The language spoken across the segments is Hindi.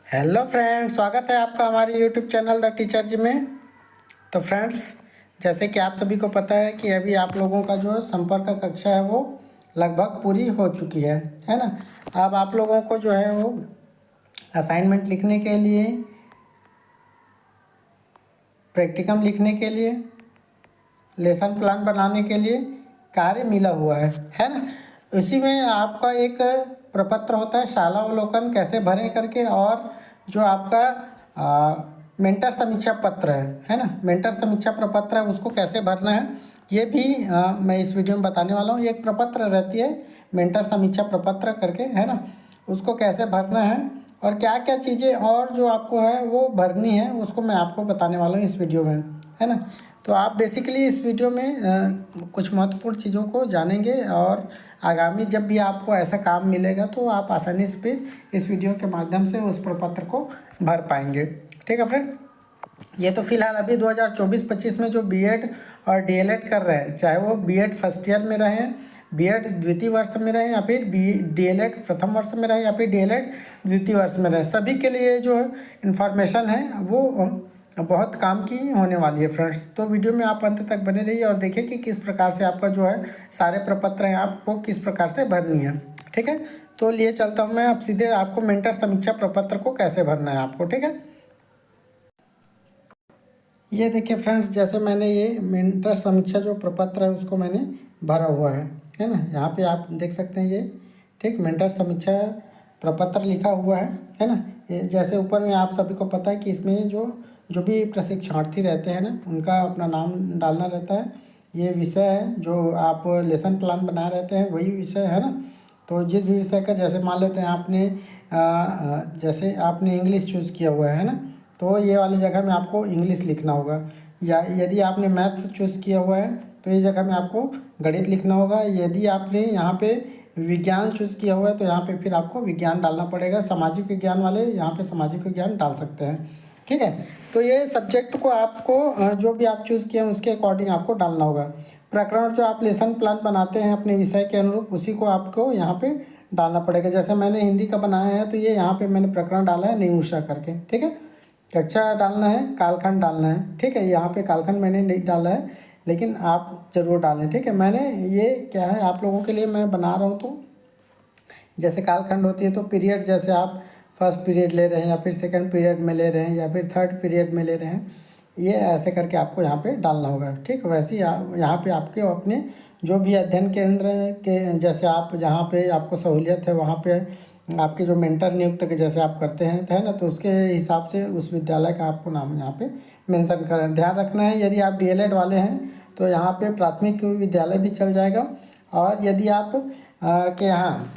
हेलो फ्रेंड्स, स्वागत है आपका हमारे यूट्यूब चैनल द टीचर जी में। तो फ्रेंड्स, जैसे कि आप सभी को पता है कि अभी आप लोगों का जो संपर्क कक्षा है वो लगभग पूरी हो चुकी है ना। अब आप लोगों को जो है वो असाइनमेंट लिखने के लिए, प्रैक्टिकम लिखने के लिए, लेसन प्लान बनाने के लिए कार्य मिला हुआ है ना। इसी में आपका एक प्रपत्र होता है शालावलोकन कैसे भरें करके, और जो आपका मेंटर समीक्षा पत्र है ना, मेंटर समीक्षा प्रपत्र है उसको कैसे भरना है ये भी मैं इस वीडियो में बताने वाला हूँ। एक प्रपत्र रहती है मेंटर समीक्षा प्रपत्र करके, है ना, उसको कैसे भरना है और क्या क्या चीज़ें और जो आपको है वो भरनी है उसको मैं आपको बताने वाला हूँ इस वीडियो में, है ना। तो आप बेसिकली इस वीडियो में कुछ महत्वपूर्ण चीज़ों को जानेंगे और आगामी जब भी आपको ऐसा काम मिलेगा तो आप आसानी से फिर इस वीडियो के माध्यम से उस प्रपत्र को भर पाएंगे। ठीक है फ्रेंड्स, ये तो फिलहाल अभी 2024-25 में जो बीएड और डीएलएड कर रहे हैं, चाहे वो बीएड फर्स्ट ईयर में रहें, बीएड द्वितीय वर्ष में रहें या फिर डीएलएड प्रथम वर्ष में रहें या फिर डीएलएड द्वितीय वर्ष में रहें, सभी के लिए जो इन्फॉर्मेशन है वो बहुत काम की होने वाली है फ्रेंड्स। तो वीडियो में आप अंत तक बने रहिए और देखिए कि किस प्रकार से आपका जो है सारे प्रपत्र हैं आपको किस प्रकार से भरनी है। ठीक है, तो लिए चलता हूँ मैं अब सीधे आपको मेंटर समीक्षा प्रपत्र को कैसे भरना है आपको। ठीक है, ये देखिए फ्रेंड्स, जैसे मैंने ये मेंटर समीक्षा जो प्रपत्र है उसको मैंने भरा हुआ है ना। यहाँ पे आप देख सकते हैं ये, ठीक, मेंटर समीक्षा प्रपत्र लिखा हुआ है ना। ये जैसे ऊपर में आप सभी को पता है कि इसमें जो भी प्रशिक्षणार्थी रहते हैं ना उनका अपना नाम डालना रहता है। ये विषय है जो आप लेसन प्लान बनाए रहते हैं वही विषय है ना। तो जिस भी विषय का, जैसे मान लेते हैं आपने जैसे आपने इंग्लिश चूज़ किया हुआ है ना, तो ये वाली जगह में आपको इंग्लिश लिखना होगा। या यदि आपने मैथ्स चूज़ किया हुआ है तो इस जगह में आपको गणित लिखना होगा। यदि आपने यहाँ पे विज्ञान चूज़ किया हुआ है तो यहाँ पे फिर आपको विज्ञान डालना पड़ेगा। सामाजिक विज्ञान वाले यहाँ पे सामाजिक विज्ञान डाल सकते हैं। ठीक है, तो ये सब्जेक्ट को आपको जो भी आप चूज़ किए हैं उसके अकॉर्डिंग आपको डालना होगा। प्रकरण जो आप लेसन प्लान बनाते हैं अपने विषय के अनुरूप उसी को आपको यहाँ पे डालना पड़ेगा। जैसे मैंने हिंदी का बनाया है तो ये यहाँ पे मैंने प्रकरण डाला है निमुषा करके। ठीक है, कक्षा डालना है, कालखंड डालना है। ठीक है, यहाँ पे कालखंड मैंने नहीं डाला है लेकिन आप ज़रूर डालें। ठीक है, मैंने ये क्या है आप लोगों के लिए मैं बना रहा हूँ। तो जैसे कालखंड होती है तो पीरियड, जैसे आप फर्स्ट पीरियड ले रहे हैं या फिर सेकंड पीरियड में ले रहे हैं या फिर थर्ड पीरियड में ले रहे हैं, ये ऐसे करके आपको यहाँ पे डालना होगा। ठीक, वैसे ही यहाँ पे आपके अपने जो भी अध्ययन केंद्र के, जैसे आप जहाँ पे आपको सहूलियत है वहाँ पे आपके जो मेंटर नियुक्त के जैसे आप करते हैं है ना, तो उसके हिसाब से उस विद्यालय का आपको नाम यहाँ पे मेंशन करें। ध्यान रखना है यदि आप डीएलएड वाले हैं तो यहाँ पे प्राथमिक विद्यालय भी चल जाएगा, और यदि आप के यहाँ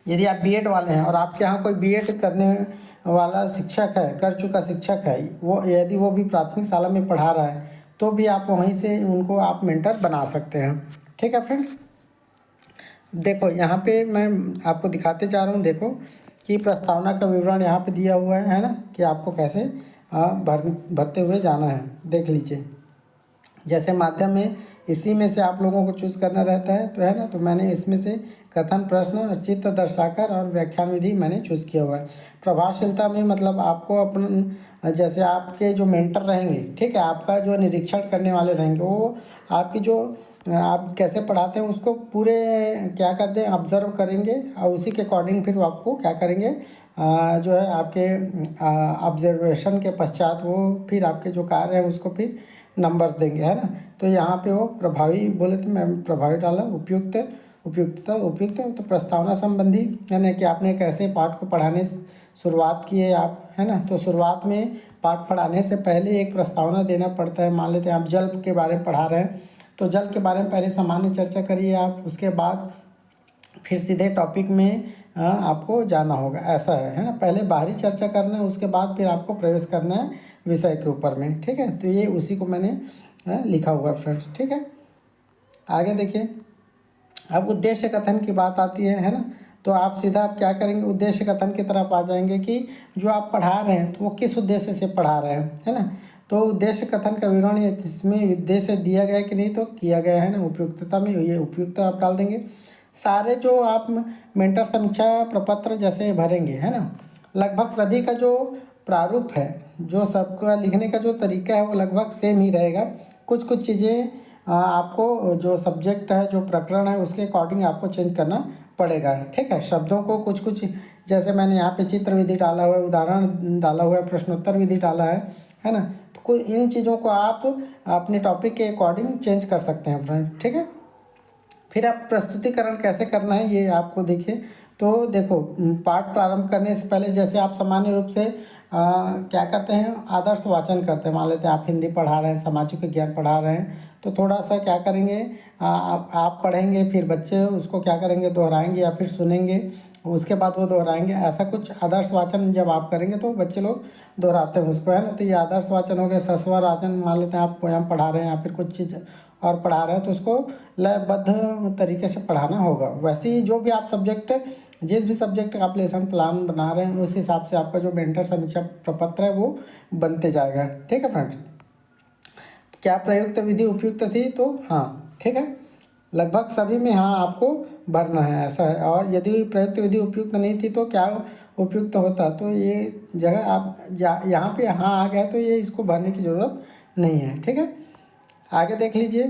यदि आप बीएड वाले हैं और आपके यहाँ कोई बीएड करने वाला शिक्षक है, कर चुका शिक्षक है, वो यदि वो भी प्राथमिक शाला में पढ़ा रहा है तो भी आप वहीं से उनको आप मेंटर बना सकते हैं। ठीक है फ्रेंड्स, देखो यहाँ पे मैं आपको दिखाते जा रहा हूँ। देखो कि प्रस्तावना का विवरण यहाँ पे दिया हुआ है ना, कि आपको कैसे भरते हुए जाना है। देख लीजिए, जैसे माध्यम में इसी में से आप लोगों को चूज़ करना रहता है तो है ना, तो मैंने इसमें से कथन, प्रश्न और चित्र दर्शाकर और व्याख्यान विधि मैंने चूज़ किया हुआ है। प्रभावशीलता में मतलब आपको अपन, जैसे आपके जो मेंटर रहेंगे, ठीक है, आपका जो निरीक्षण करने वाले रहेंगे वो आपकी जो आप कैसे पढ़ाते हैं उसको पूरे क्या करते हैं ऑब्जर्व करेंगे और उसी के अकॉर्डिंग फिर वो आपको क्या करेंगे, जो है आपके ऑब्जर्वेशन के पश्चात वो फिर आपके जो कार्य हैं उसको फिर नंबर्स देंगे, है ना। तो यहाँ पे वो प्रभावी बोले थे, मैं प्रभावी डाला। उपयुक्त तो प्रस्तावना संबंधी, यानी कि आपने कैसे पाठ को पढ़ाने शुरुआत की है आप, है ना। तो शुरुआत में पाठ पढ़ाने से पहले एक प्रस्तावना देना पड़ता है। मान लेते हैं आप जल के बारे में पढ़ा रहे हैं तो जल के बारे में पहले सामान्य चर्चा करिए आप, उसके बाद फिर सीधे टॉपिक में आपको जाना होगा, ऐसा है ना। पहले बाहरी चर्चा करना है उसके बाद फिर आपको प्रवेश करना है विषय के ऊपर में। ठीक है, तो ये उसी को मैंने लिखा हुआ है फ्रेंड्स। ठीक है, आगे देखिए, अब उद्देश्य कथन की बात आती है ना। तो आप सीधा आप क्या करेंगे, उद्देश्य कथन की तरफ आ जाएंगे कि जो आप पढ़ा रहे हैं तो वो किस उद्देश्य से पढ़ा रहे हैं, है ना। तो उद्देश्य कथन का विवरण इसमें उद्देश्य दिया गया है कि नहीं, तो किया गया है ना। उपयुक्तता में ये उपयुक्त आप डाल देंगे। सारे जो आप मेंटर समीक्षा प्रपत्र जैसे भरेंगे, है ना, लगभग सभी का जो प्रारूप है, जो सबका लिखने का जो तरीका है वो लगभग सेम ही रहेगा। कुछ कुछ चीज़ें आपको जो सब्जेक्ट है, जो प्रकरण है, उसके अकॉर्डिंग आपको चेंज करना पड़ेगा। ठीक है, शब्दों को कुछ कुछ, जैसे मैंने यहाँ पे चित्र विधि डाला हुआ है, उदाहरण डाला हुआ है, प्रश्नोत्तर विधि डाला है ना। तो कोई इन चीज़ों को आप अपने टॉपिक के अकॉर्डिंग चेंज कर सकते हैं फ्रेंड। ठीक है, फिर आप प्रस्तुतिकरण कैसे करना है ये आपको देखिए। तो देखो, पाठ प्रारंभ करने से पहले जैसे आप सामान्य रूप से क्या करते हैं, आदर्श वाचन करते हैं। मान लेते हैं आप हिंदी पढ़ा रहे हैं, सामाजिक विज्ञान पढ़ा रहे हैं, तो थोड़ा सा क्या करेंगे, आप पढ़ेंगे, फिर बच्चे उसको क्या करेंगे, दोहराएंगे या फिर सुनेंगे, उसके बाद वो दोहराएंगे। ऐसा कुछ आदर्श वाचन जब आप करेंगे तो बच्चे लोग दोहराते हैं उसको, है ना। तो ये आदर्श वाचन हो गया। सस्वर वाचन, मान लेते हैं आप पोयम पढ़ा रहे हैं या फिर कुछ चीज़ और पढ़ा रहे हैं, तो उसको लयबद्ध तरीके से पढ़ाना होगा। वैसे ही जो भी आप सब्जेक्ट, जिस भी सब्जेक्ट का आप लेसन प्लान बना रहे हैं, उस हिसाब से आपका जो मेंटर समीक्षा प्रपत्र है वो बनते जाएगा। ठीक है फ्रेंड्स, क्या प्रयुक्त विधि उपयुक्त थी, तो हाँ ठीक है, लगभग सभी में हाँ आपको भरना है, ऐसा है। और यदि प्रयुक्त विधि उपयुक्त नहीं थी तो क्या उपयुक्त होता, तो ये जगह आप यहाँ पे हाँ आ गया तो ये इसको भरने की ज़रूरत नहीं है। ठीक है, आगे देख लीजिए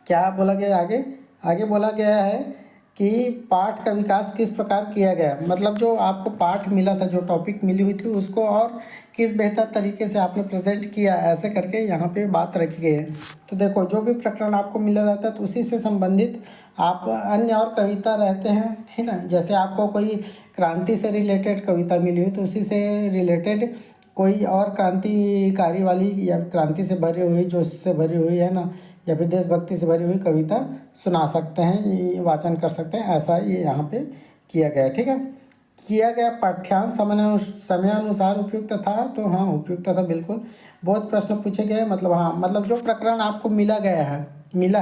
क्या बोला गया आगे। आगे बोला गया है कि पाठ का विकास किस प्रकार किया गया, मतलब जो आपको पाठ मिला था, जो टॉपिक मिली हुई थी, उसको और किस बेहतर तरीके से आपने प्रेजेंट किया, ऐसे करके यहाँ पे बात रखी गई है। तो देखो, जो भी प्रकरण आपको मिला रहता है तो उसी से संबंधित आप अन्य और कविता रहते हैं, है ना। जैसे आपको कोई क्रांति से रिलेटेड कविता मिली हुई तो उसी से रिलेटेड कोई और क्रांतिकारी वाली या क्रांति से भरी हुई, जो इससे भरी हुई है ना, या फिर देशभक्ति से भरी हुई कविता सुना सकते हैं, वाचन कर सकते हैं, ऐसा ये यहाँ पे किया गया। ठीक है, किया गया पाठ्यांश समयानुसार उपयुक्त था, तो हाँ उपयुक्त था बिल्कुल। बहुत प्रश्न पूछे गए, मतलब हाँ, मतलब जो प्रकरण आपको मिला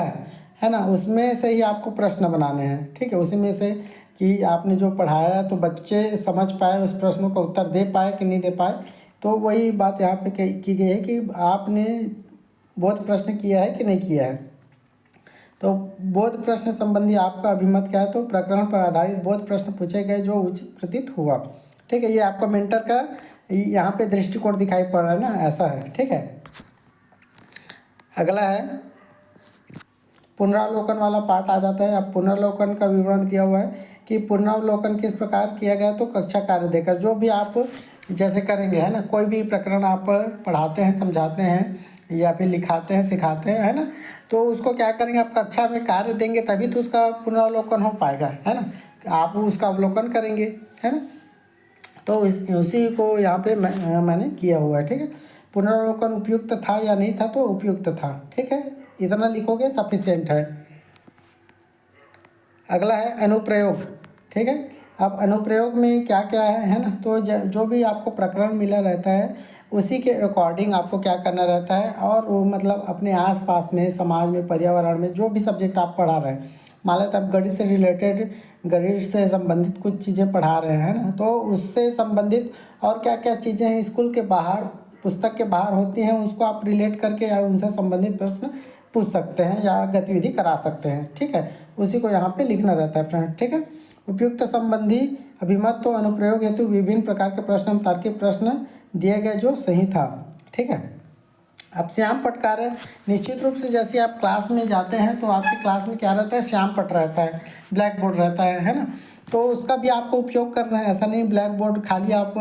है ना, उसमें से ही आपको प्रश्न बनाने हैं। ठीक है, उसी में से कि आपने जो पढ़ाया तो बच्चे समझ पाए, उस प्रश्नों का उत्तर दे पाए कि नहीं दे पाए। तो वही बात यहाँ पे की गई है कि आपने बोध प्रश्न किया है कि नहीं किया है। तो बोध प्रश्न संबंधी आपका अभिमत क्या है, तो प्रकरण पर आधारित बोध प्रश्न पूछे गए जो उचित प्रतीत हुआ। ठीक है, ये आपका मेंटर का यहाँ पे दृष्टिकोण दिखाई पड़ रहा है ना, ऐसा है। ठीक है, अगला है पुनरावलोकन वाला पार्ट आ जाता है। अब पुनरावलोकन का विवरण दिया हुआ है कि पुनरावलोकन किस प्रकार किया गया, तो कक्षा कार्य देकर जो भी आप जैसे करेंगे, है ना, कोई भी प्रकरण आप पढ़ाते हैं, समझाते हैं या फिर लिखाते हैं, सिखाते हैं, है ना, तो उसको क्या करेंगे, आप कक्षा में कार्य देंगे तभी तो उसका पुनरावलोकन हो पाएगा, है ना। आप उसका अवलोकन करेंगे, है ना। तो उसी को यहाँ पे मैंने किया हुआ है। ठीक है, पुनरावलोकन उपयुक्त था या नहीं था, तो उपयुक्त था। ठीक है, इतना लिखोगे सफिशिएंट है। अगला है अनुप्रयोग। ठीक है, अब अनुप्रयोग में क्या क्या है ना, तो जो भी आपको प्रकरण मिला रहता है उसी के अकॉर्डिंग आपको क्या करना रहता है, और वो मतलब अपने आसपास में, समाज में, पर्यावरण में जो भी सब्जेक्ट आप पढ़ा रहे हैं, मान लेते आप गणित से रिलेटेड, गणित से संबंधित कुछ चीज़ें पढ़ा रहे हैं ना, तो उससे संबंधित और क्या क्या चीज़ें हैं स्कूल के बाहर, पुस्तक के बाहर होती हैं, उसको आप रिलेट करके या उनसे संबंधित प्रश्न पूछ सकते हैं या गतिविधि करा सकते हैं। ठीक है, उसी को यहाँ पे लिखना रहता है फ्रेंड। ठीक है, उपयुक्त संबंधी अभिमत तो अनुप्रयोग हेतु विभिन्न प्रकार के प्रश्न, तार्किक प्रश्न दिए गए जो सही था। ठीक है, अब श्याम पट कार्य, निश्चित रूप से जैसे आप क्लास में जाते हैं तो आपकी क्लास में क्या रहता है, श्याम पट रहता है, ब्लैक बोर्ड रहता है ना। तो उसका भी आपको उपयोग करना है। ऐसा नहीं ब्लैक बोर्ड खाली आप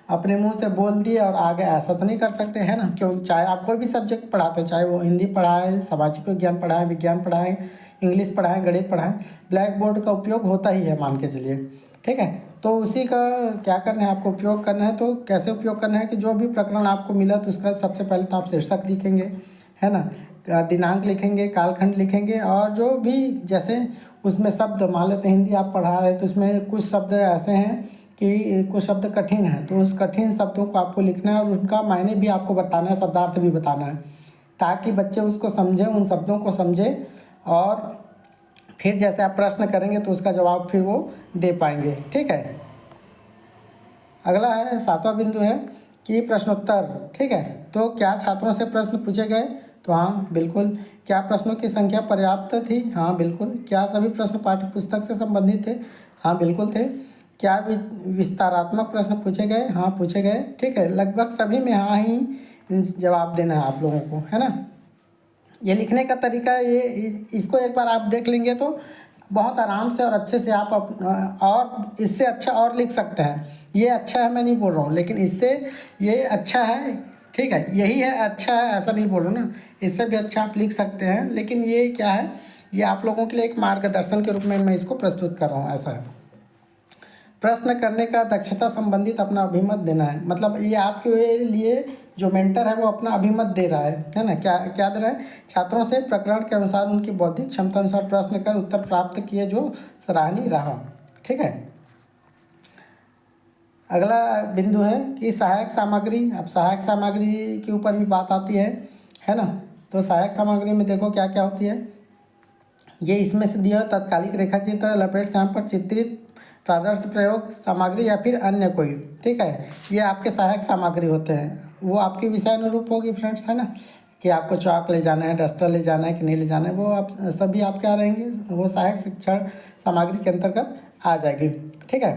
अपने मुंह से बोल दिए और आगे, ऐसा तो नहीं कर सकते, है ना। क्यों, चाहे आप कोई भी सब्जेक्ट पढ़ाते हैं, चाहे वो हिंदी पढ़ाएं, सामाजिक विज्ञान पढ़ाएं, विज्ञान पढ़ाएं, इंग्लिश पढ़ाएं, गणित पढ़ाएं, ब्लैक बोर्ड का उपयोग होता ही है, मान के चलिए। ठीक है, तो उसी का क्या करना है, आपको उपयोग करना है। तो कैसे उपयोग करना है कि जो भी प्रकरण आपको मिला तो उसका सबसे पहले तो आप शीर्षक लिखेंगे, है ना, दिनांक लिखेंगे, कालखंड लिखेंगे, और जो भी जैसे उसमें शब्द, मान लेते हैं हिंदी आप पढ़ा रहे हैं तो उसमें कुछ शब्द ऐसे हैं कि कुछ शब्द कठिन है, तो उस कठिन शब्दों को आपको लिखना है और उनका मायने भी आपको बताना है, शब्दार्थ भी बताना है, ताकि बच्चे उसको समझें, उन शब्दों को समझें, और फिर जैसे आप प्रश्न करेंगे तो उसका जवाब फिर वो दे पाएंगे। ठीक है, अगला है 7वां बिंदु है कि प्रश्नोत्तर। ठीक है, तो क्या छात्रों से प्रश्न पूछे गए, तो हाँ बिल्कुल। क्या प्रश्नों की संख्या पर्याप्त थी, हाँ बिल्कुल। क्या सभी प्रश्न पाठ्य पुस्तक से संबंधित थे, हाँ बिल्कुल थे। क्या विस्तारात्मक प्रश्न पूछे गए? हाँ पूछे गए। ठीक है, लगभग सभी में हाँ ही जवाब देना है आप लोगों को, है ना। ये लिखने का तरीका ये इसको एक बार आप देख लेंगे तो बहुत आराम से और अच्छे से आप और इससे अच्छा और लिख सकते हैं। ये अच्छा है मैं नहीं बोल रहा हूँ, लेकिन इससे ये अच्छा है, ठीक है, यही है अच्छा है ऐसा नहीं बोल रहा हूँ ना, इससे भी अच्छा आप लिख सकते हैं। लेकिन ये क्या है, ये आप लोगों के लिए एक मार्गदर्शन के रूप में मैं इसको प्रस्तुत कर रहा हूँ, ऐसा है। प्रश्न करने का दक्षता संबंधित अपना अभिमत देना है, मतलब ये आपके लिए जो मेंटर है वो अपना अभिमत दे रहा है ना। क्या क्या दे रहा है? छात्रों से प्रकरण के अनुसार उनकी बौद्धिक क्षमता अनुसार प्रश्न कर उत्तर प्राप्त किए जो सराहनीय रहा। ठीक है, अगला बिंदु है कि सहायक सामग्री। अब सहायक सामग्री के ऊपर भी बात आती है ना। तो सहायक सामग्री में देखो क्या क्या होती है। ये इसमें से दिया तत्कालिक रेखा चित्र, लपेट श्याम पर चित्रित प्रादर्श प्रयोग सामग्री या फिर अन्य कोई। ठीक है, ये आपके सहायक सामग्री होते हैं, वो आपके विषय अनुरूप होगी फ्रेंड्स, है ना, कि आपको चौक ले जाना है, डस्टर ले जाना है कि नहीं ले जाना है, वो आप सभी आप क्या रहेंगे, वो सहायक शिक्षण सामग्री के अंतर्गत आ जाएगी। ठीक है,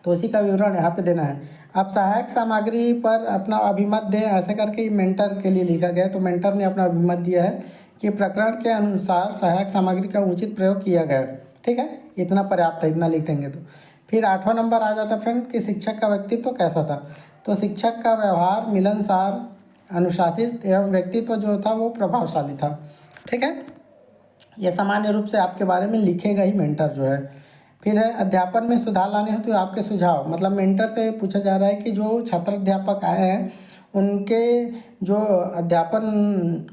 तो उसी का विवरण यहाँ पे देना है। आप सहायक सामग्री पर अपना अभिमत दें, ऐसे करके मेंटर के लिए लिखा गया है। तो मेंटर ने अपना अभिमत दिया है कि प्रकरण के अनुसार सहायक सामग्री का उचित प्रयोग किया गया है। ठीक है, इतना पर्याप्त है, इतना लिख देंगे तो। फिर 8वां नंबर आ जाता है फ्रेंड कि शिक्षक का व्यक्तित्व कैसा था। तो शिक्षक का व्यवहार मिलनसार, अनुशासित एवं व्यक्तित्व जो था वो प्रभावशाली था। ठीक है, ये सामान्य रूप से आपके बारे में लिखेगा ही मेंटर जो है। फिर है अध्यापन में सुधार लाने हैं तो आपके सुझाव, मतलब मेंटर से पूछा जा रहा है कि जो छात्र अध्यापक आए हैं उनके जो अध्यापन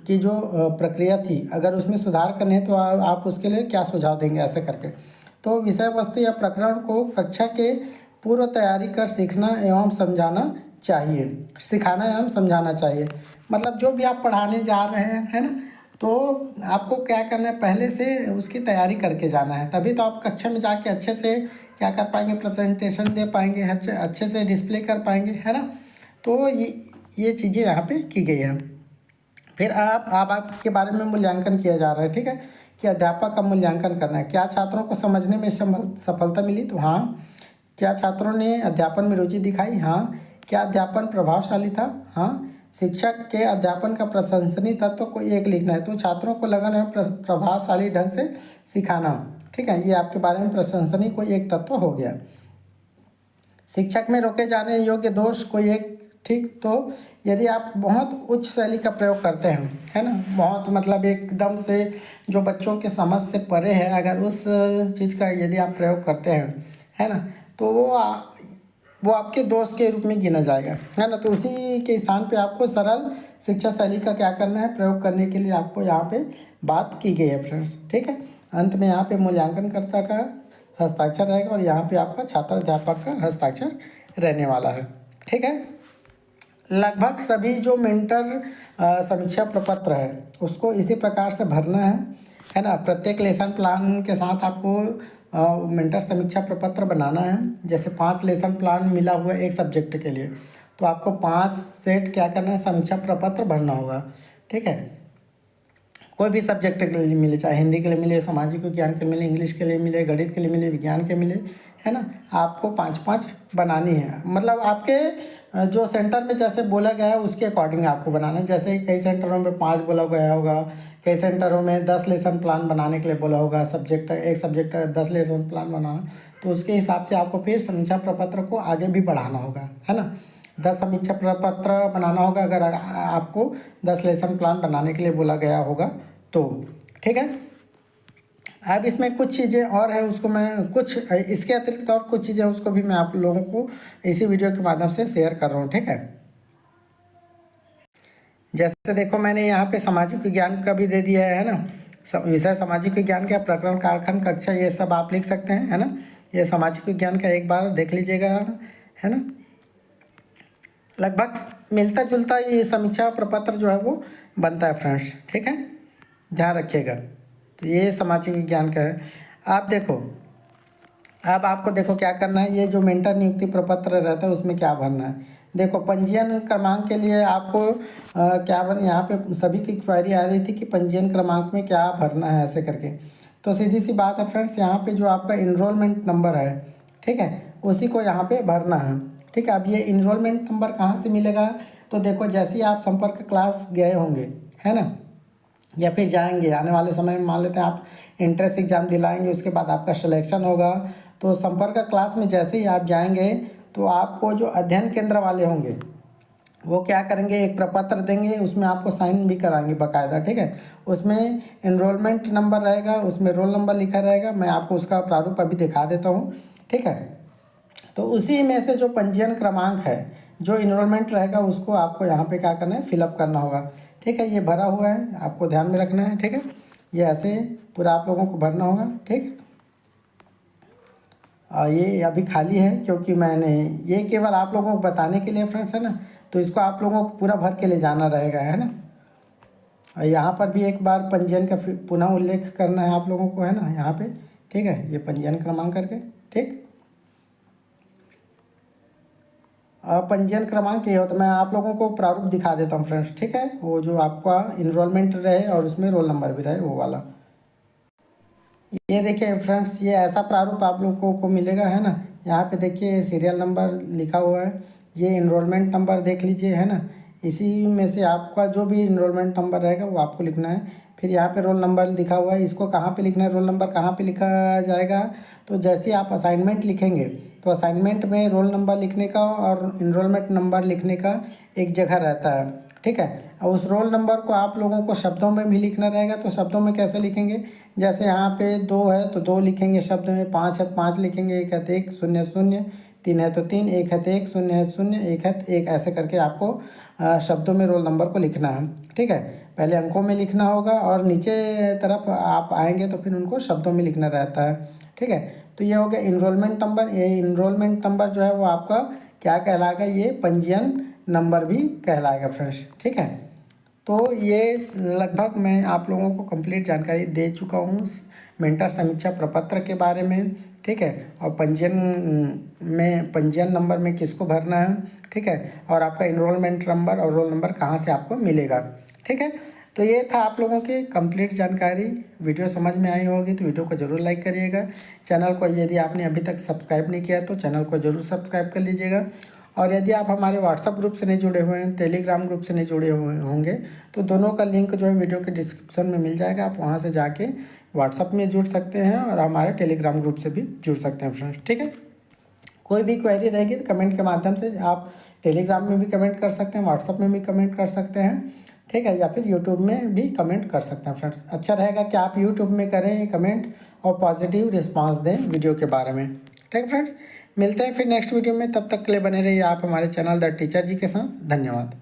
की जो प्रक्रिया थी, अगर उसमें सुधार करने हैं तो आप उसके लिए क्या सुझाव देंगे, ऐसे करके। तो विषय वस्तु या प्रकरण को कक्षा के पूर्व तैयारी कर सीखना एवं समझाना चाहिए, सिखाना एवं समझाना चाहिए। मतलब जो भी आप पढ़ाने जा रहे हैं, है ना, तो आपको क्या करना है, पहले से उसकी तैयारी करके जाना है, तभी तो आप कक्षा में जाके अच्छे से क्या कर पाएंगे, प्रेजेंटेशन दे पाएंगे, अच्छे से डिस्प्ले कर पाएंगे, है ना। तो ये चीज़ें यहाँ पे की गई हैं। फिर आपके बारे में मूल्यांकन किया जा रहा है। ठीक है, कि अध्यापक का मूल्यांकन करना है। क्या छात्रों को समझने में सफलता मिली? तो हाँ। क्या छात्रों ने अध्यापन में रुचि दिखाई? हाँ। क्या अध्यापन प्रभावशाली था? हाँ। शिक्षक के अध्यापन का प्रशंसनीय तत्व को एक लिखना है। तो छात्रों को लगन है प्रभावशाली ढंग से सिखाना। ठीक है, ये आपके बारे में प्रशंसनीय कोई एक तत्व हो गया। शिक्षक में रोके जाने योग्य दोष कोई एक। ठीक, तो यदि आप बहुत उच्च शैली का प्रयोग करते हैं, है ना, बहुत मतलब एकदम से जो बच्चों के समझ से परे है, अगर उस चीज़ का यदि आप प्रयोग करते हैं, है ना, तो वो आपके दोस्त के रूप में गिना जाएगा, है ना। तो उसी के स्थान पे आपको सरल शिक्षा शैली का क्या करना है, प्रयोग करने के लिए आपको यहाँ पे बात की गई है फ्रेंड्स। ठीक है, अंत में यहाँ पे मूल्यांकनकर्ता का हस्ताक्षर रहेगा और यहाँ पे आपका छात्र अध्यापक का हस्ताक्षर रहने वाला है। ठीक है, लगभग सभी जो मेंटर समीक्षा प्रपत्र है उसको इसी प्रकार से भरना है ना। प्रत्येक लेसन प्लान के साथ आपको मेंटर समीक्षा प्रपत्र बनाना है। जैसे 5 लेसन प्लान मिला हुआ है एक सब्जेक्ट के लिए, तो आपको 5 सेट क्या करना है, समीक्षा प्रपत्र भरना होगा। ठीक है, कोई भी सब्जेक्ट के लिए मिले, चाहे हिंदी के लिए मिले, सामाजिक विज्ञान के लिए मिले, इंग्लिश के लिए मिले, गणित के लिए मिले, विज्ञान के मिले, है ना, आपको 5-5 बनानी है। मतलब आपके जो सेंटर में जैसे बोला गया है उसके अकॉर्डिंग आपको बनाना है। जैसे कई सेंटरों में 5 बोला गया होगा, कई सेंटरों में 10 लेसन प्लान बनाने के लिए बोला होगा, एक सब्जेक्ट 10 लेसन प्लान बनाना, तो उसके हिसाब से आपको फिर समीक्षा प्रपत्र को आगे भी बढ़ाना होगा, है ना। 10 समीक्षा प्रपत्र बनाना होगा अगर आपको 10 लेसन प्लान बनाने के लिए बोला गया होगा तो। ठीक है, अब इसमें कुछ चीज़ें और है, उसको मैं कुछ इसके अतिरिक्त और कुछ चीज़ें उसको भी मैं आप लोगों को इसी वीडियो के माध्यम से शेयर कर रहा हूँ। ठीक है, जैसे देखो मैंने यहाँ पे सामाजिक विज्ञान का भी दे दिया है ना, विषय सामाजिक विज्ञान का, प्रकरण, कालखंड, कक्षा, ये सब आप लिख सकते हैं, है ना। ये सामाजिक विज्ञान का एक बार देख लीजिएगा, है ना। लगभग मिलता जुलता ये समीक्षा प्रपत्र जो है वो बनता है फ्रेंड्स। ठीक है, ध्यान रखिएगा। तो ये सामाजिक विज्ञान का है। आप देखो, अब आपको देखो क्या करना है, ये जो मेंटर नियुक्ति प्रपत्र रहता है उसमें क्या भरना है। देखो पंजीयन क्रमांक के लिए आपको क्या भर, यहाँ पे सभी की क्वेरी आ रही थी कि पंजीयन क्रमांक में क्या भरना है, ऐसे करके। तो सीधी सी बात है फ्रेंड्स, यहाँ पे जो आपका इनरोलमेंट नंबर है, ठीक है, उसी को यहाँ पे भरना है। ठीक है, अब ये इनरोलमेंट नंबर कहाँ से मिलेगा, तो देखो जैसे ही आप संपर्क क्लास गए होंगे, है ना, या फिर जाएंगे आने वाले समय में, मान लेते हैं आप एंट्रेंस एग्ज़ाम दिलाएंगे, उसके बाद आपका सिलेक्शन होगा, तो संपर्क क्लास में जैसे ही आप जाएंगे तो आपको जो अध्ययन केंद्र वाले होंगे वो क्या करेंगे, एक प्रपत्र देंगे, उसमें आपको साइन भी कराएंगे बाकायदा। ठीक है, उसमें एनरोलमेंट नंबर रहेगा, उसमें रोल नंबर लिखा रहेगा, मैं आपको उसका प्रारूप अभी दिखा देता हूँ। ठीक है, तो उसी में से जो पंजीयन क्रमांक है, जो इनरोलमेंट रहेगा, उसको आपको यहाँ पे क्या करना है, फिलअप करना होगा। ठीक है, ये भरा हुआ है, आपको ध्यान में रखना है। ठीक है, ये ऐसे पूरा आप लोगों को भरना होगा। ठीक है, ये अभी खाली है क्योंकि मैंने ये केवल आप लोगों को बताने के लिए फ्रेंड्स, है ना, तो इसको आप लोगों को पूरा भर के ले जाना रहेगा, है ना। और यहाँ पर भी एक बार पंजीयन का पुनः उल्लेख करना है आप लोगों को, है ना, यहाँ पे। ठीक है, ये पंजीयन क्रमांक करके, ठीक, पंजीयन क्रमांक ये हो, तो मैं आप लोगों को प्रारूप दिखा देता हूँ फ्रेंड्स। ठीक है, वो जो आपका इनरोलमेंट रहे और उसमें रोल नंबर भी रहे, वो वाला। ये देखिए फ्रेंड्स, ये ऐसा प्रारूप आप लोगों को मिलेगा, है ना। यहाँ पे देखिए सीरियल नंबर लिखा हुआ है, ये इनरोलमेंट नंबर देख लीजिए, है ना। इसी में से आपका जो भी इनरोलमेंट नंबर रहेगा वो आपको लिखना है। फिर यहाँ पे रोल नंबर लिखा हुआ है, इसको कहाँ पे लिखना है, रोल नंबर कहाँ पे लिखा जाएगा, तो जैसे आप असाइनमेंट लिखेंगे तो असाइनमेंट में रोल नंबर लिखने का और इनरोलमेंट नंबर लिखने का एक जगह रहता है। ठीक है, और उस रोल नंबर को आप लोगों को शब्दों में भी लिखना रहेगा, तो शब्दों में कैसे लिखेंगे, जैसे यहाँ पे 2 है तो 2 लिखेंगे शब्द में, 5 है तो 5 लिखेंगे, 1 है तो 1, 0 है 0, 3 है तो 3, 1 है तो 1, 0 है 0, 1 है तो 1, ऐसे करके आपको शब्दों में रोल नंबर को लिखना है। ठीक है, पहले अंकों में लिखना होगा और नीचे तरफ आप आएंगे तो फिर उनको शब्दों में लिखना रहता है। ठीक है, तो ये हो गया इनरोलमेंट नंबर। ये इनरोलमेंट नंबर जो है वो आपका क्या कहलाएगा, ये पंजीयन नंबर भी कहलाएगा फ्रेंड्स। ठीक है, तो ये लगभग मैं आप लोगों को कंप्लीट जानकारी दे चुका हूँ मेंटर समीक्षा प्रपत्र के बारे में। ठीक है, और पंजीयन नंबर में किसको भरना है। ठीक है, और आपका इनरोलमेंट नंबर और रोल नंबर कहाँ से आपको मिलेगा। ठीक है, तो ये था आप लोगों की कंप्लीट जानकारी। वीडियो समझ में आई होगी तो वीडियो को ज़रूर लाइक करिएगा। चैनल को यदि आपने अभी तक सब्सक्राइब नहीं किया तो चैनल को ज़रूर सब्सक्राइब कर लीजिएगा। और यदि आप हमारे व्हाट्सअप ग्रुप से नहीं जुड़े हुए हैं, टेलीग्राम ग्रुप से नहीं जुड़े हुए होंगे, तो दोनों का लिंक जो है वीडियो के डिस्क्रिप्शन में मिल जाएगा। आप वहां से जाके व्हाट्सअप में जुड़ सकते हैं और हमारे टेलीग्राम ग्रुप से भी जुड़ सकते हैं फ्रेंड्स। ठीक है, कोई भी क्वेरी रहेगी तो कमेंट के माध्यम से आप टेलीग्राम में भी कमेंट कर सकते हैं, व्हाट्सअप में भी कमेंट कर सकते हैं। ठीक है, या फिर यूट्यूब में भी कमेंट कर सकते हैं फ्रेंड्स। अच्छा रहेगा कि आप यूट्यूब में करें कमेंट और पॉजिटिव रिस्पांस दें वीडियो के बारे में। ठीक फ्रेंड्स, मिलते हैं फिर नेक्स्ट वीडियो में, तब तक के लिए बने रहिए आप हमारे चैनल द टीचर जी के साथ। धन्यवाद।